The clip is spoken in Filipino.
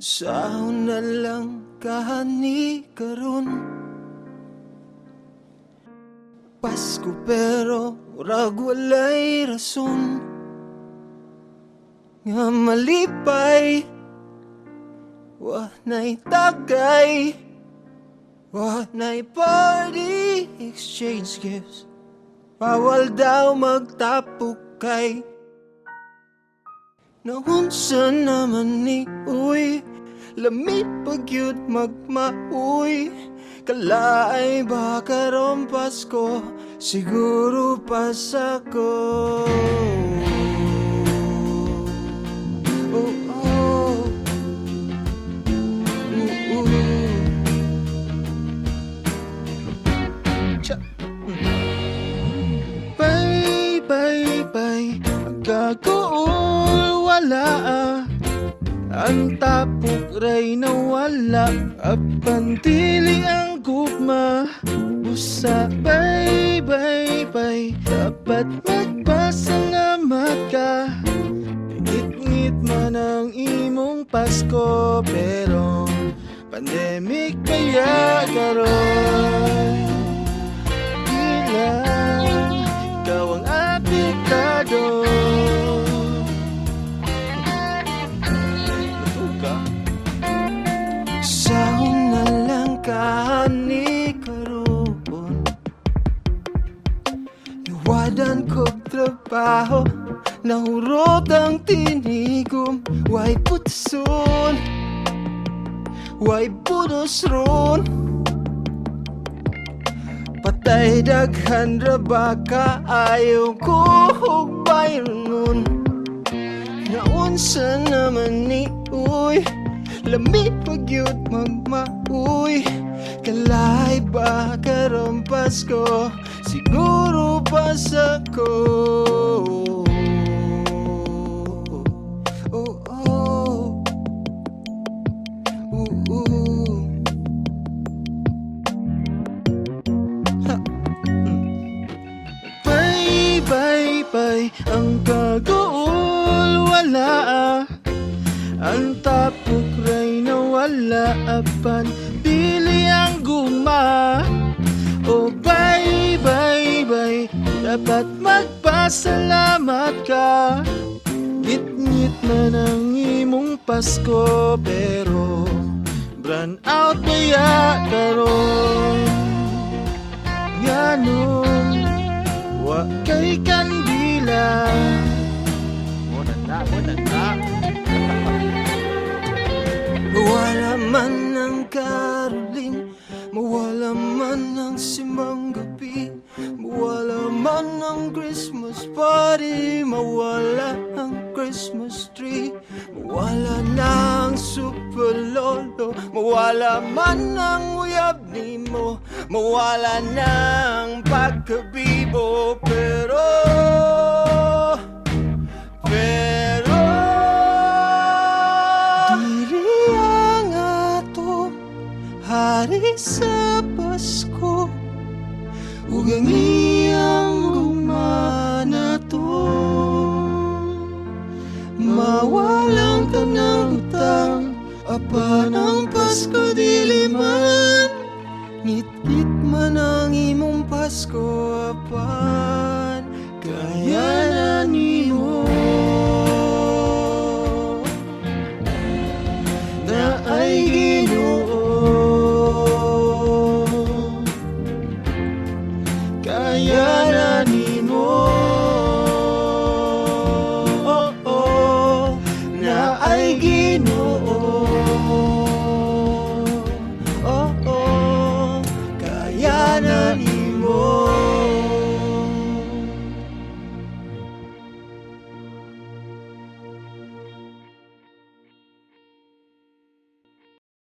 Unsaon na lang kaha ni karon. Pasko pero murag walay rason. Nga malipay, wanay tagay, wanay party, exchange gifts. Bawal daw magtapokay. Naunsa naman ni uy, Lami pag gyud magmaoy. Kalaay ba karon Pasko, siguro Pasko. Oh, oh. Bye, bye, bye. Ang kaguol, walaa. Ang tapok ray nawala. Apan dili ang gugma. Busa, bye, bye, bye. Dapat magpasalamat ka. Ngit-ngit man ang imong Pasko, pero pandemic kaya karon. Bilang ikaw ang apektado. Sahon na lang kaha ni karon. Nawad-an kog trabaho, nahurot ang tinigom. Way putson, way punos ron. Patay daghan ra ba kaayo ko og bayron. Naunsa naman ni uy, Lami pag gyud magmaoy. Kalaay ba karon Pasko, siguro Pasko. Oh, oh. Bye, bye, bye. Ang kaguol, walaa. Ang tapok ray nawala. Apan dili ang gugma. Oh, bye, bye, bye. Dapat magpasalamat ka. Ngit-ngit man ang imong Pasko, pero brand out kaya karon. Ganon wa kay kandila. Muna na. Mawala man ang karoling, mawala man ang simang gabi, mawala man ang Christmas party, mawala ang Christmas tree, mawala na ang super lolo, mawala man ang uyab ni mo, mawala na ang pagkabibo, pero hari sa Pasko, ug ang iyang gugma na to. Mawalang ka ng utang, apan ang Pasko dili man. Ngit-ngit man ang imong Pasko, apan.